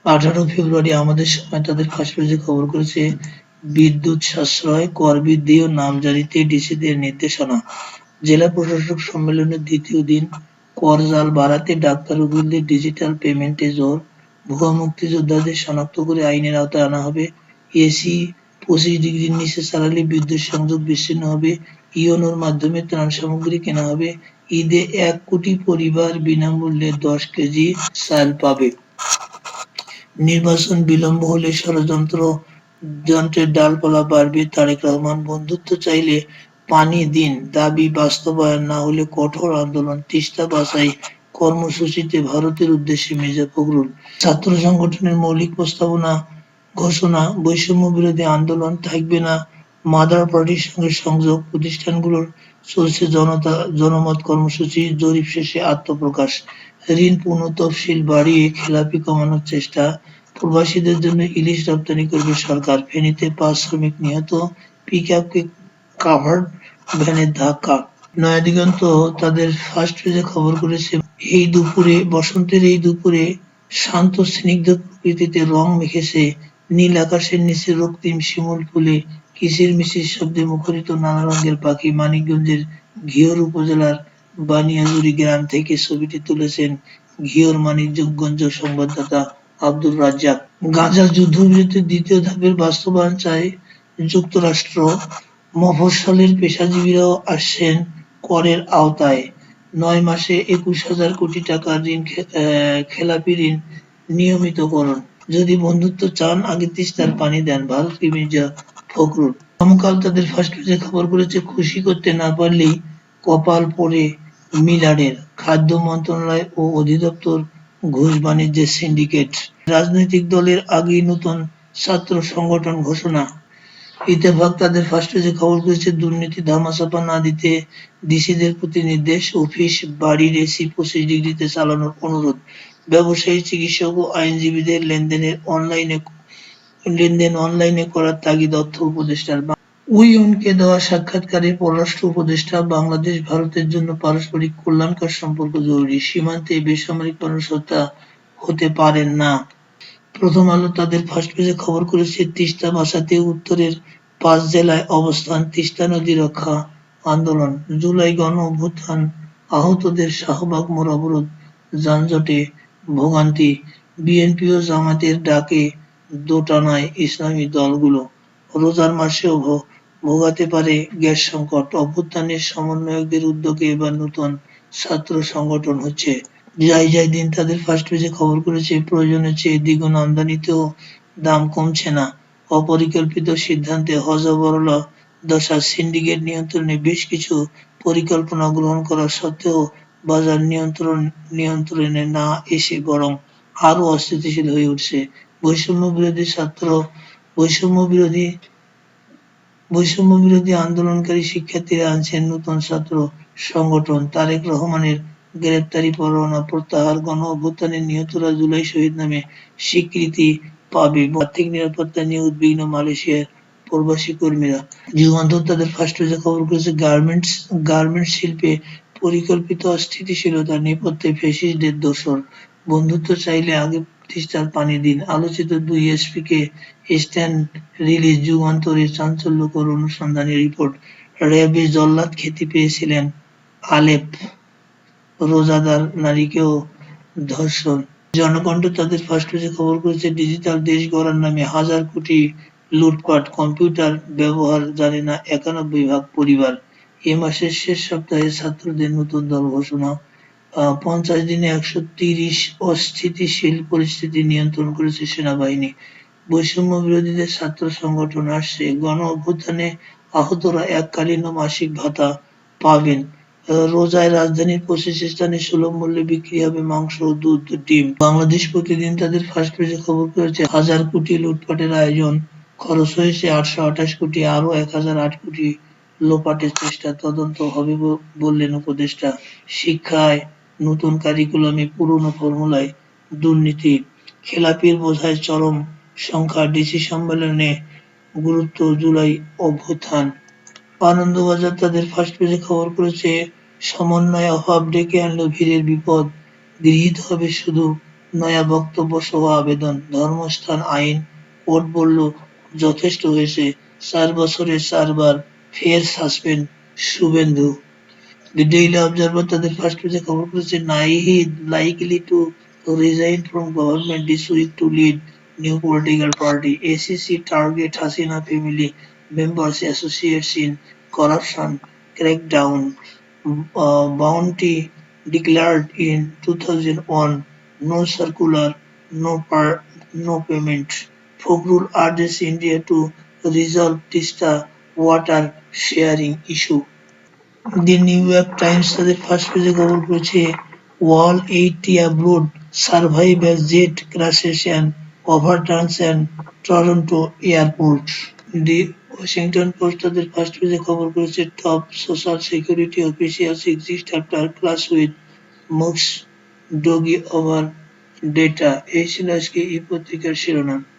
18 ফেব্রুয়ারি আমাদের সময় তাদের ফার্স্ট পেজে খবর করেছে বিদ্যুৎ সাশ্রয়, কর বৃদ্ধি ও নামজারিতে ডিসিদের নির্দেশনা। জেলা প্রশাসক সম্মেলনের দ্বিতীয় দিন কর জাল বাড়াতে ডাক্তার, উকিলদের ডিজিটাল পেমেন্টে জোর। ভুয়া মুক্তিযোদ্ধাদের শনাক্ত করে আইনের আওতায় আনা হবে। এসি 25 ডিগ্রির নিচে চালালে বিদ্যুৎ সংযোগ বিচ্ছিন্ন হবে। ইওনোর মাধ্যমে ত্রাণ সামগ্রী কেনা হবে। ঈদে 1 কোটি পরিবার বিনামূল্যে 10 কেজি চাল পাবে। নির্বাচন বিলম্ব হলে যন্ত্রের ডালপালা বাড়বে। তারেক রহমান, বন্ধুত্ব চাইলে পানি দিন, দাবি বাস্তবায়ন না হলে কঠোর আন্দোলন। তিস্তা বাছাই কর্মসূচিতে ভারতের উদ্দেশ্যে মির্জা ফখরুল। ছাত্র সংগঠনের মৌলিক প্রস্তাবনা ঘোষণা, বৈষম্য বিরোধী আন্দোলন থাকবে না মাদার পার্টির সঙ্গে সংযোগ, প্রতিষ্ঠানগুলোর চলছে জনমত কর্মসূচি, জরিপ শেষে আত্মপ্রকাশ। ঋণ পুনঃতফসিল বাড়িয়ে খেলাপি কমানোর চেষ্টা, প্রবাসীদের জন্য ইলিশ রপ্তানি করবে সরকার। ফেনীতে 5 শ্রমিক নিহত, পিকআপকে কাভার্ড ভ্যানের ধাক্কা। নয়াদিগন্ত তাদের ফার্স্ট পেজে খবর করেছে বসন্তের এই দুপুরে শান্ত স্নিগ্ধ প্রকৃতিতে রং মেখেছে নীল আকাশের নিচে রক্তিম শিমুল ফুলে কিচিরমিচির শব্দে মুখরিত নানা রঙের পাখি। মানিকগঞ্জের ঘিওর উপজেলার বানিয়াজুরি গ্রাম থেকে ছবিটি তুলেছেন ঘিওর মানিকগঞ্জ সংবাদদাতা আব্দুর রাজ্জাক। গাজা যুদ্ধবিরতির দ্বিতীয় ধাপের বাস্তবায়ন চায় যুক্তরাষ্ট্র। মফস্বলের পেশাজীবীরাও আসছেন করের আওতায়। 9 মাসে 21,000 কোটি টাকার খেলাপি ঋণ নিয়মিতকরণ। যদি বন্ধুত্ব চান আগে তিস্তার পানি দেন, ভারতকে মির্জা ফখরুল। সমকাল তাদের ফার্স্ট পেজে খবর করেছে খুশি করতে না পারলেই কপাল পোড়ে মিলারের। খাদ্য মন্ত্রণালয় ও অধিদপ্তর ঘুষ বাণিজ্যের সিন্ডিকেট। রাজনৈতিক দলের আগেই নতুন ছাত্র সংগঠন ঘোষণা। ইত্তেফাক তাদের ফার্স্ট পেজে খবর করেছে দুর্নীতি ধামাচাপা না দিতে ডিসিদের প্রতি নির্দেশ, অফিস বাড়ির এসি 25 ডিগ্রিতে চালানোর অনুরোধ। ব্যবসায়ী, চিকিৎসক ও আইনজীবীদের লেনদেন অনলাইনে করার তাগিদ অর্থ উপদেষ্টার। উইওনকে দেওয়া সাক্ষাৎকারে পররাষ্ট্র উপদেষ্টা, বাংলাদেশ ভারতের জন্য পারস্পরিক কল্যাণকর সম্পর্ক জরুরি, সীমান্তে বেসামরিক মানুষ হত্যা হতে পারেন না। প্রথম আলো তাদের ফার্স্ট পেজে খবর করেছে তিস্তা বাঁচাতে উত্তরের 5 জেলায় অবস্থান, তিস্তা নদী রক্ষা আন্দোলন। জুলাই গণ অভ্যুত্থান, আহতদের শাহবাগ মোড় অবরোধ, যানজটে ভোগান্তি। বিএনপি ও জামায়াতের ডাকে দোটানায় ইসলামী দলগুলো। রোজার মাসেও ভোগাতে পারে গ্যাস সংকট। অভ্যুত্থানের সমন্বয়কদের উদ্যোগে এবার নতুন ছাত্র সংগঠন হচ্ছে। যাই দিন তাদের ফার্স্ট পেজে খবর করেছে প্রয়োজনের চেয়ে দ্বিগুণ আমদানিতেও দাম কমছে না। অপরিকল্পিত সিদ্ধান্তে হযবরল দশা। সিন্ডিকেট নিয়ন্ত্রণে বেশ কিছু পরিকল্পনা গ্রহণ করা সত্ত্বেও বাজার নিয়ন্ত্রণে না এসে বরং আরো অস্থিতিশীল হয়ে উঠছে। বৈষম্য বিরোধী আন্দোলনকারী শিক্ষার্থীরা আনছেন নতুন ছাত্র সংগঠন। তারেক রহমানের গ্রেপ্তারি পরোয়ানা প্রত্যাহার, গণ অভ্যুত্থানে নিহতরা জুলাই শহীদ নামে স্বীকৃতি পাবে। আর্থিক নিরাপত্তা নিয়ে উদ্বিগ্ন মালয়েশিয়ার প্রবাসী কর্মীরা। যুগান্তর তাদের ফার্স্ট পেজে খবর করেছে গার্মেন্টস শিল্পে পরিকল্পিত অস্থিতিশীলতার নেপথ্যে ফ্যাসিস্টদের দোসর। বন্ধুত্ব চাইলে আগে তিস্তার পানি দিন। আলোচিত 2 এসপিকে স্ট্যান্ড রিলিজ। যুগান্তরের চাঞ্চল্যকর অনুসন্ধানী রিপোর্ট। র্যাবে জল্লাদ খ্যাতি পেয়েছিলেন আলেপ রোজাদার নারীকেও ধর্ষণ। জনকণ্ঠ তাদের ফার্স্ট পেজে খবর করেছে ডিজিটাল দেশ গড়ার নামে 1000 কোটি লুটপাট, কম্পিউটার ব্যবহার জানে না 91% পরিবার। এ মাসের শেষ সপ্তাহে ছাত্রদের নতুন দল ঘোষণা। 50 দিনে 130 অস্থিতিশীল পরিস্থিতি নিয়ন্ত্রণ করেছে সেনাবাহিনী। বৈষম্য বিরোধীদের ছাত্র সংগঠন আসছে। গণ অভ্যুত্থানে আহতরা এককালীন ও মাসিক ভাতা পাবেন। রোজায় রাজধানীর 25 স্থানে সুলভ মূল্যে বিক্রি হবে মাংস, দুধ, ডিম। বাংলাদেশ প্রতিদিন তাদের ফার্স্ট পেজে খবর করেছে 1000 কোটি লুটপাটের আয়োজন, খরচ হয়েছে 828 কোটি, আরো 1008 কোটি লোপাটের চেষ্টা। তদন্ত হবে বললেন উপদেষ্টা। শিক্ষায় নতুন কারিকুলামে পুরনো ফর্মুলায় দুর্নীতি। খেলাপির বোঝায় চরম সংখ্যা, ডিসি সম্মেলনে গুরুত্ব জুলাই অভ্যুত্থান। আনন্দবাজার তাদের ফার্স্ট পেজে খবর করেছে সমন্বয় অভাব ডেকে আনলো ভিড়ের বিপদ, গৃহীত হবে শুধু নয়া বক্তব্য সহ আবেদন, ধর্মস্থান আইন, কোর্ট বলল যথেষ্ট হয়েছে, 4 বছরে 4 বার ফের suspend Suvendu. The Daily Observer তাদের ফার্স্ট পেজে খবর করেছে, Nahid likely to resign from government this week to lead new political party. ACC target Hasina family members associates in corruption crackdown bounty declared in 2001, no circular, no payment. Fogrul urges India to resolve Tista water sharing issue. The New York Times তাদের first পেজে খবর করেছে, all 80 abroad survive as jet crashes and overturns and Toronto airport. The Washington Post তাদের first পেজে খবর করেছে, top social security officials exist after class with Musk's DOGE over data. এই ছিল আজকে এই পত্রিকার শিরোনাম।